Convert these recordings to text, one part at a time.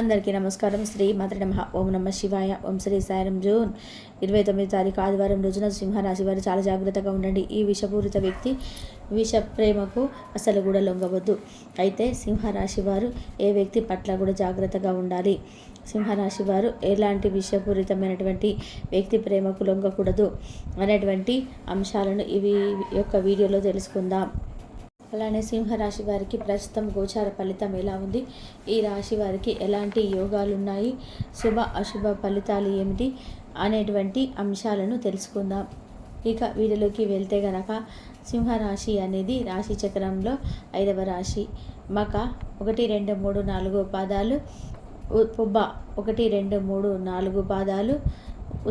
అందరికీ నమస్కారం. శ్రీ మాత్ర నమః. ఓం నమః శివాయ. ఓం శ్రీ సాయిరం. జూన్ 29 తారీఖు ఆదివారం రోజున సింహరాశి వారు చాలా జాగ్రత్తగా ఉండండి. ఈ విషపూరిత వ్యక్తి విష ప్రేమకు అసలు కూడా లొంగవద్దు. అయితే సింహరాశి వారు ఏ వ్యక్తి పట్ల కూడా జాగ్రత్తగా ఉండాలి. సింహరాశి వారు ఎలాంటి విషపూరితమైనటువంటి వ్యక్తి ప్రేమకు లొంగకూడదు అనేటువంటి అంశాలను యొక్క వీడియోలో తెలుసుకుందాం. అలానే సింహరాశి వారికి ప్రస్తుతం గోచార ఫలితం ఎలా ఉంది, ఈ రాశి వారికి ఎలాంటి యోగాలు ఉన్నాయి, శుభ అశుభ ఫలితాలు ఏమిటి అనేటువంటి అంశాలను తెలుసుకుందాం. ఇక వీడియోలోకి వెళ్తే గనక సింహరాశి అనేది రాశి చక్రంలో 5వ రాశి. మక 1, 2, 3, 4 పాదాలు, పుబ్బ 1, 2, 3, 4 పాదాలు,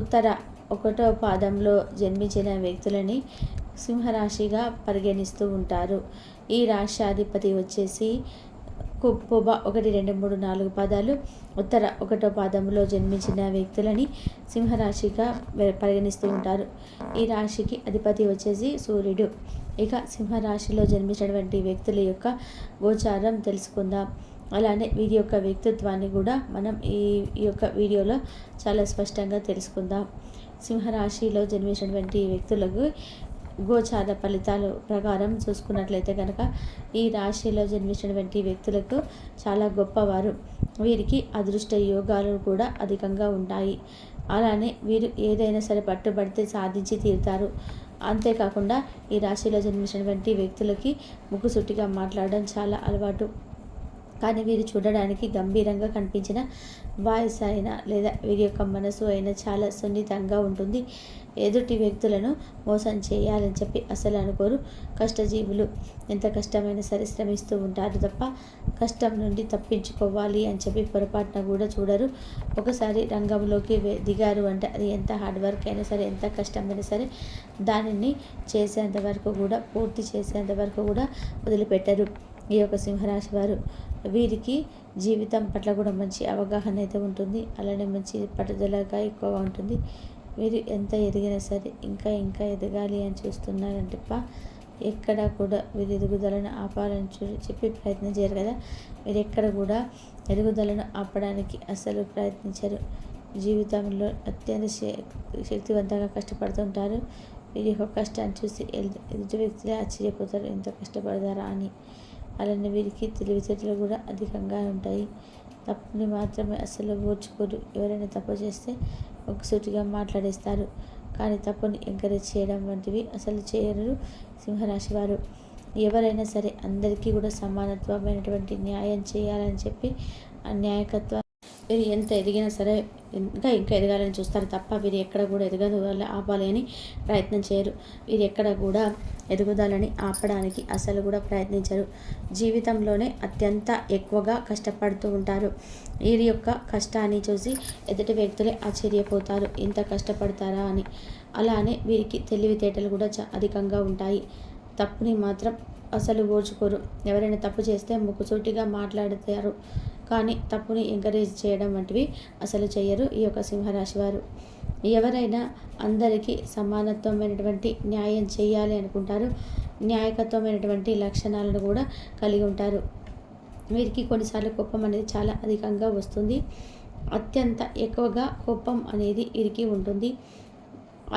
ఉత్తర 1వ పాదంలో జన్మించిన వ్యక్తులని సింహరాశిగా పరిగణిస్తూ ఉంటారు. ఈ రాష్ట్రాధిపతి వచ్చేసి పుబ్బ 1, 2, 3, 4 పాదాలు, ఉత్తర 1వ పాదంలో జన్మించిన వ్యక్తులని సింహరాశిగా పరిగణిస్తూ ఉంటారు. ఈ రాశికి అధిపతి వచ్చేసి సూర్యుడు. ఇక సింహరాశిలో జన్మించినటువంటి వ్యక్తుల యొక్క గోచారం తెలుసుకుందాం. అలానే వీరి యొక్క వ్యక్తిత్వాన్ని కూడా మనం ఈ యొక్క వీడియోలో చాలా స్పష్టంగా తెలుసుకుందాం. సింహరాశిలో జన్మించినటువంటి వ్యక్తులకు గోచార ఫలితాల ప్రకారం చూసుకున్నట్లయితే కనుక ఈ రాశిలో జన్మించినటువంటి వ్యక్తులకు చాలా గొప్పవారు. వీరికి అదృష్ట యోగాలు కూడా అధికంగా ఉంటాయి. అలానే వీరు ఏదైనా సరే పట్టుబడితే సాధించి తీరుతారు. అంతేకాకుండా ఈ రాశిలో జన్మించినటువంటి వ్యక్తులకి ముక్కుసూటిగా మాట్లాడడం చాలా అలవాటు. కానీ వీరు చూడడానికి గంభీరంగా కనిపించిన వాయిస్ అయినా లేదా వీరి యొక్క మనసు అయినా చాలా సున్నితంగా ఉంటుంది. ఎదుటి వ్యక్తులను మోసం చేయాలని చెప్పి అసలు అనుకోరు. కష్టజీవులు. ఎంత కష్టమైనా సరే శ్రమిస్తూ ఉంటారు తప్ప కష్టం నుండి తప్పించుకోవాలి అని చెప్పి పొరపాటున కూడా చూడరు. ఒకసారి రంగంలోకి దిగారు అంటే అది ఎంత హార్డ్ వర్క్ అయినా సరే, ఎంత కష్టమైనా సరే దానిని చేసేంత వరకు కూడా, పూర్తి చేసేంత వరకు కూడా వదిలిపెట్టరు ఈ యొక్క సింహరాశి వారు. వీరికి జీవితం పట్ల కూడా మంచి అవగాహన అయితే ఉంటుంది. అలానే మంచి పట్టుదలగా ఎక్కువగా ఉంటుంది. వీరు ఎంత ఎదిగినా సరే ఇంకా ఇంకా ఎదగాలి అని చూస్తున్నారంటే ఎక్కడ కూడా వీరి ఎదుగుదలను ఆపాలని చెప్పి ప్రయత్నం చేయరు కదా. మీరు ఎక్కడ కూడా ఎదుగుదలను ఆపడానికి అసలు ప్రయత్నించరు. జీవితంలో అత్యంత శక్తివంతంగా కష్టపడుతుంటారు. వీరి యొక్క కష్టాన్ని చూసి ఎదుటి వ్యక్తులే ఆశ్చర్యపోతారు, ఎంత కష్టపడతారా అని. అలానే వీరికి తెలివితేటలు కూడా అధికంగా ఉంటాయి. తప్పుని మాత్రమే అసలు ఓర్చుకోరు. ఎవరైనా తప్పు చేస్తే ఒకసూటిగా మాట్లాడేస్తారు. కానీ తప్పుని ఎంకరేజ్ చేయడం వంటివి అసలు చేయరు సింహరాశి వారు. ఎవరైనా సరే అందరికీ కూడా సమానత్వమైనటువంటి న్యాయం చేయాలని చెప్పి ఆ న్యాయకత్వం వీరు ఎంత ఎదిగినా సరే ఇంకా ఇంకా ఎదగాలని చూస్తారు తప్ప వీరు ఎక్కడ కూడా ఎదగదల ఆపాలి అని ప్రయత్నం చేయరు. వీరు ఎక్కడ కూడా ఎదుగుదలని ఆపడానికి అసలు కూడా ప్రయత్నించరు. జీవితంలోనే అత్యంత ఎక్కువగా కష్టపడుతూ ఉంటారు. వీరి యొక్క కష్టాన్ని చూసి ఎదుటి వ్యక్తులే ఆశ్చర్యపోతారు, ఇంత కష్టపడతారా అని. అలానే వీరికి తెలివితేటలు కూడా అధికంగా ఉంటాయి. తప్పుని మాత్రం అసలు ఓర్చుకోరు. ఎవరైనా తప్పు చేస్తే ముక్కుసూటిగా మాట్లాడతారు, కానీ తప్పుని ఎంకరేజ్ చేయడం వంటివి అసలు చేయరు ఈ యొక్క సింహరాశి వారు. ఎవరైనా అందరికీ సమానత్వమైనటువంటి న్యాయం చేయాలి అనుకుంటారు. న్యాయకత్వమైనటువంటి లక్షణాలను కూడా కలిగి ఉంటారు. వీరికి కొన్నిసార్లు కోపం అనేది చాలా అధికంగా వస్తుంది. అత్యంత ఎక్కువగా కోపం అనేది వీరికి ఉంటుంది.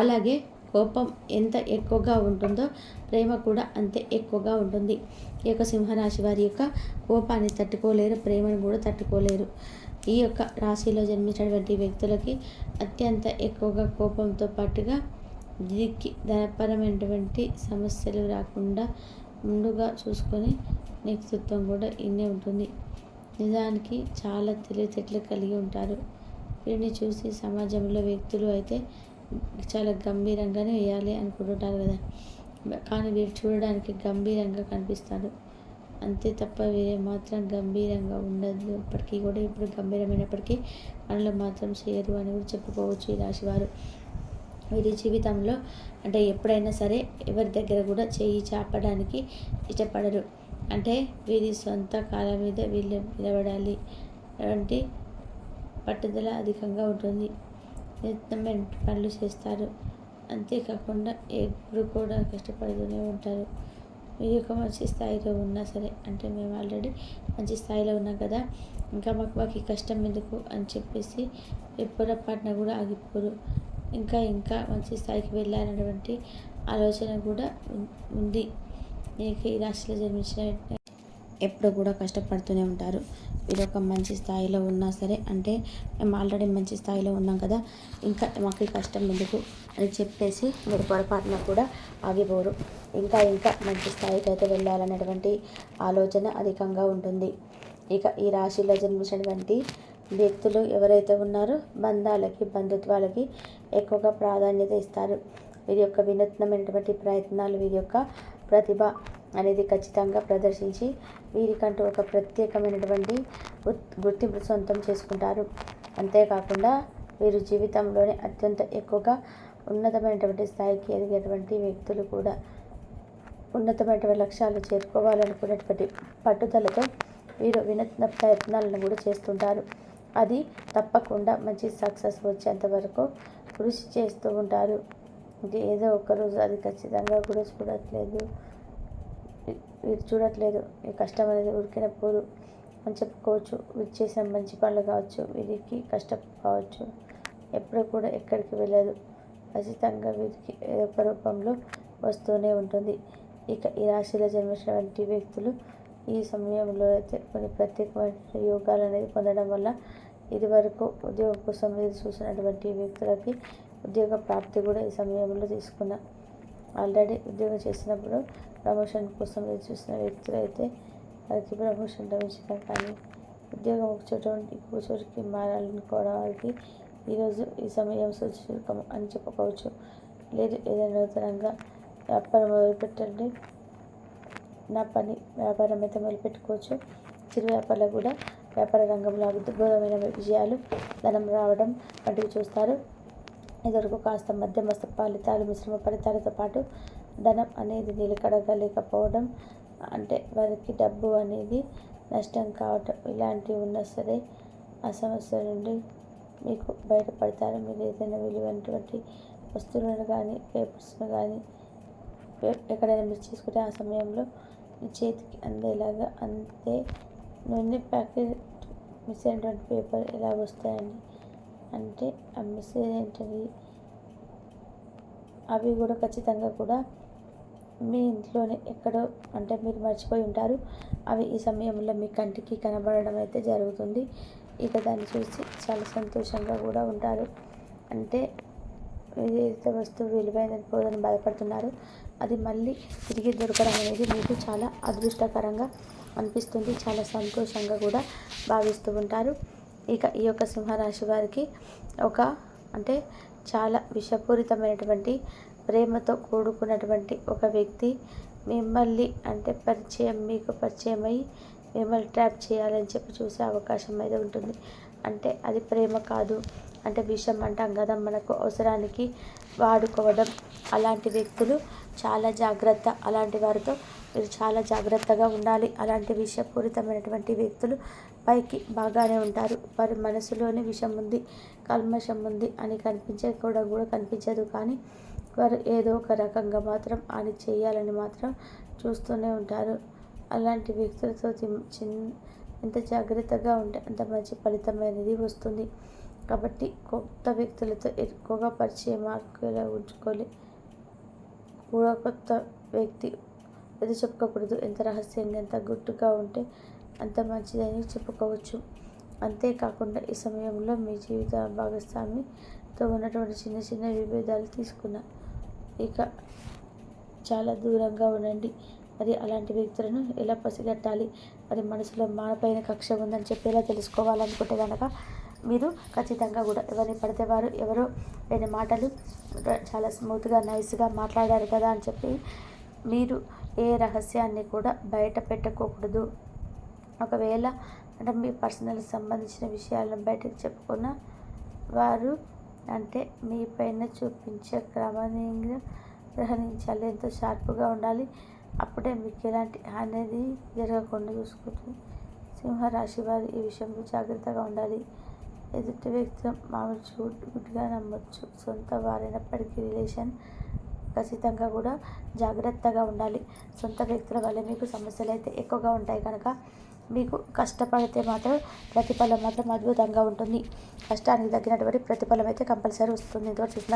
అలాగే కోపం ఎంత ఎక్కువగా ఉంటుందో ప్రేమ కూడా అంతే ఎక్కువగా ఉంటుంది. ఈ యొక్క సింహరాశి వారి యొక్క కోపాన్ని తట్టుకోలేరు, ప్రేమను కూడా తట్టుకోలేరు. ఈ యొక్క రాశిలో జన్మించినటువంటి వ్యక్తులకి అత్యంత ఎక్కువగా కోపంతో పాటుగా వీరికి ధనపరమైనటువంటి సమస్యలు రాకుండా ముందుగా చూసుకొని వ్యక్తిత్వం కూడా ఇన్నే ఉంటుంది. నిజానికి చాలా తెలివితేటలు కలిగి ఉంటారు. వీరిని చూసి సమాజంలో వ్యక్తులు అయితే చాలా గంభీరంగానే వేయాలి అనుకుంటుంటారు కదా. కానీ వీరు చూడడానికి గంభీరంగా కనిపిస్తారు అంతే తప్ప వీరే మాత్రం గంభీరంగా ఉండదు. ఇప్పటికీ కూడా ఇప్పుడు గంభీరమైనప్పటికీ పనులు మాత్రం చేయరు అని కూడా చెప్పుకోవచ్చు ఈ రాశివారు. వీరి జీవితంలో అంటే ఎప్పుడైనా సరే ఎవరి దగ్గర కూడా చేయి చాపడానికి ఇష్టపడరు. అంటే వీరి సొంత కాళ్ళ మీద వీళ్ళు నిలబడాలి అంటే పట్టుదల అధికంగా ఉంటుంది. నిత్యమైన పనులు చేస్తారు. అంతేకాకుండా ఎప్పుడు కూడా కష్టపడుతూనే ఉంటారు. మీరు ఒక మంచి స్థాయిలో ఉన్నా సరే, అంటే మేము ఆల్రెడీ మంచి స్థాయిలో ఉన్నాం కదా, ఇంకా మాకు ఈ కష్టం ఎందుకు అని చెప్పేసి ఎప్పుడపాటున కూడా ఆగిపోరు. ఇంకా ఇంకా మంచి స్థాయికి వెళ్ళాలన్నటువంటి ఆలోచన కూడా ఉంది. మీకు ఈ రాశిలో జన్మించిన వెంటనే ఎప్పుడు కూడా కష్టపడుతూనే ఉంటారు. మీరు ఒక మంచి స్థాయిలో ఉన్నా సరే, అంటే మేము ఆల్రెడీ మంచి స్థాయిలో ఉన్నాం కదా, ఇంకా మాకు ఈ కష్టం ఎందుకు అని చెప్పేసి మీరు పొరపాటున కూడా ఆగిపోరు. ఇంకా ఇంకా మంచి స్థాయికి అయితే వెళ్ళాలనేటువంటి ఆలోచన అధికంగా ఉంటుంది. ఇక ఈ రాశిలో జన్మించినటువంటి వ్యక్తులు ఎవరైతే ఉన్నారో బంధాలకి, బంధుత్వాలకి ఎక్కువగా ప్రాధాన్యత ఇస్తారు. వీరి యొక్క వినూత్నమైనటువంటి ప్రయత్నాలు, వీరి యొక్క ప్రతిభ అనేది ఖచ్చితంగా ప్రదర్శించి వీరికంటూ ఒక ప్రత్యేకమైనటువంటి గుర్తింపు సొంతం చేసుకుంటారు. అంతేకాకుండా వీరు జీవితంలోనే అత్యంత ఎక్కువగా ఉన్నతమైనటువంటి స్థాయికి ఎదిగేటువంటి వ్యక్తులు కూడా. ఉన్నతమైనటువంటి లక్ష్యాలు చేరుకోవాలనుకునేటువంటి పట్టుదలతో వీరు వినూత్న ప్రయత్నాలను కూడా చేస్తుంటారు. అది తప్పకుండా మంచి సక్సెస్ వచ్చేంత వరకు కృషి చేస్తూ ఉంటారు. ఇది ఏదో ఒకరోజు అది ఖచ్చితంగా కూడా చూడట్లేదు. ఈ కష్టం అనేది ఉరికిన పోదు అని చెప్పుకోవచ్చు. వీరు చేసిన మంచి పనులు కావచ్చు, వీరికి కష్టం కావచ్చు, ఎప్పుడు కూడా ఎక్కడికి వెళ్ళదు. ఖచ్చితంగా వీరికి ఏదో ఒక రూపంలో వస్తూనే ఉంటుంది. ఇక ఈ రాశిలో జన్మించినటువంటి వ్యక్తులు ఈ సమయంలో అయితే కొన్ని ప్రత్యేకమైన యోగాలు అనేది పొందడం వల్ల ఇదివరకు ఉద్యోగం కోసం ఎదురు చూసినటువంటి వ్యక్తులకి ఉద్యోగ ప్రాప్తి కూడా ఈ సమయంలో తీసుకున్న. ఆల్రెడీ ఉద్యోగం చేసినప్పుడు ప్రమోషన్ కోసం ఎదురు చూసిన వ్యక్తులు అయితే వారికి ప్రమోషన్ లభించిన, కానీ ఉద్యోగం ఒక చోట నుండి ఇంకో చోటికి మారాలనుకోవడం వారికి ఈరోజు ఈ సమయం సూచకం అని చెప్పుకోవచ్చు. లేదు ఏదైనా నూతనంగా వ్యాపారం మొదలుపెట్టండి, వ్యాపారం అయితే మొదలుపెట్టుకోవచ్చు. చిరు వ్యాపారాలు కూడా వ్యాపార రంగంలో అద్భుతమైన విజయాలు, ధనం రావడం వంటివి చూస్తారు. ఇదివరకు కాస్త మధ్యమస్థ ఫలితాలు, మిశ్రమ ఫలితాలతో పాటు ధనం అనేది నిలకడగా లేకపోవడం, అంటే వారికి డబ్బు అనేది నష్టం కావటం, ఇలాంటివి ఉన్నా సరే ఆ సమస్య నుండి మీకు బయటపడతారు. మీరు ఏదైనా విలువైనటువంటి వస్తువులను కానీ, పేపర్స్ను కానీ ఎక్కడైనా మిస్ చేసుకుంటే ఆ సమయంలో మీ చేతికి అందేలాగా, అంతే నూనె ప్యాకెట్ మిస్ అయినటువంటి పేపర్ ఎలా వస్తాయండి అంటే ఆ మిస్ ఏంటండి, అవి కూడా ఖచ్చితంగా కూడా మీ ఇంట్లోనే ఎక్కడో, అంటే మీరు మర్చిపోయి ఉంటారు. అవి ఈ సమయంలో మీ కంటికి కనబడడం అయితే జరుగుతుంది. ఇక దాన్ని చూసి చాలా సంతోషంగా కూడా ఉంటారు. అంటే ఏదైతే వస్తువు విలువైనది పోదని బాధపడుతున్నారో అది మళ్ళీ తిరిగి దొరకడం అనేది మీకు చాలా అదృష్టకరంగా అనిపిస్తుంది. చాలా సంతోషంగా కూడా భావిస్తూ ఉంటారు. ఇక ఈ యొక్క సింహరాశి వారికి అంటే చాలా విషపూరితమైనటువంటి ప్రేమతో కూడుకున్నటువంటి ఒక వ్యక్తి మిమ్మల్ని, అంటే మీకు పరిచయం అయ్యి మిమ్మల్ని ట్రాప్ చేయాలని చెప్పి చూసే అవకాశం అయితే ఉంటుంది. అంటే అది ప్రేమ కాదు, అంటే విషం అంటాం కదా, మనకు అవసరానికి వాడుకోవడం. అలాంటి వ్యక్తులు చాలా జాగ్రత్త. అలాంటి వారితో మీరు చాలా జాగ్రత్తగా ఉండాలి. అలాంటి విషపూరితమైనటువంటి వ్యక్తులు పైకి బాగానే ఉంటారు, వారి మనసులోనే విషం ఉంది, కల్మషం ఉంది అని కూడా కనిపించదు. కానీ వారు ఏదో ఒక రకంగా మాత్రం హాని చేయాలని మాత్రం చూస్తూనే ఉంటారు. అలాంటి వ్యక్తులతో ఎంత జాగ్రత్తగా ఉంటే అంత మంచి ఫలితమైనది వస్తుంది. కాబట్టి కొత్త వ్యక్తులతో ఎక్కువగా పరిచయం మార్కులా ఉంచుకోవాలి. కూడా కొత్త వ్యక్తి ఏదో చెప్పుకోకూడదు. ఎంత రహస్యంగా, ఎంత గుట్టుగా ఉంటే అంత మంచిదని చెప్పుకోవచ్చు. అంతేకాకుండా ఈ సమయంలో మీ జీవిత భాగస్వామితో ఉన్నటువంటి చిన్న చిన్న విభేదాలు తీసుకున్నా ఇక చాలా దూరంగా ఉండండి. మరి అలాంటి వ్యక్తులను ఎలా పసిగట్టాలి, మరి మనసులో మానపైన కక్ష ఉందని చెప్పి ఎలా తెలుసుకోవాలనుకుంటే కనుక మీరు ఖచ్చితంగా కూడా ఎవరిని పడితే వారు ఎవరో లేని మాటలు చాలా స్మూత్గా, నైస్గా మాట్లాడారు కదా అని చెప్పి మీరు ఏ రహస్యాన్ని కూడా బయట పెట్టుకోకూడదు. ఒకవేళ అంటే మీ పర్సనల్ సంబంధించిన విషయాలను బయటకు చెప్పుకున్న వారు అంటే మీ పైన చూపించే క్రమంగా గ్రహణించాలి. ఎంతో షార్ప్గా ఉండాలి. అప్పుడే మీకు ఎలాంటి అనేది జరగకుండా చూసుకుంటుంది. సింహరాశి వారు ఈ విషయంలో జాగ్రత్తగా ఉండాలి. ఎదుటి వ్యక్తి మామూలు గుడ్డిగా నమ్మొచ్చు. సొంత వారైనప్పటికీ రిలేషన్ ఖచ్చితంగా కూడా జాగ్రత్తగా ఉండాలి. సొంత వ్యక్తుల వల్ల మీకు సమస్యలు అయితే ఎక్కువగా ఉంటాయి కనుక మీకు కష్టపడితే మాత్రం ప్రతిఫలం మాత్రం అద్భుతంగా ఉంటుంది. కష్టానికి తగ్గినటువంటి ప్రతిఫలం అయితే కంపల్సరీ వస్తుంది. ఇంతవరకు చూసిన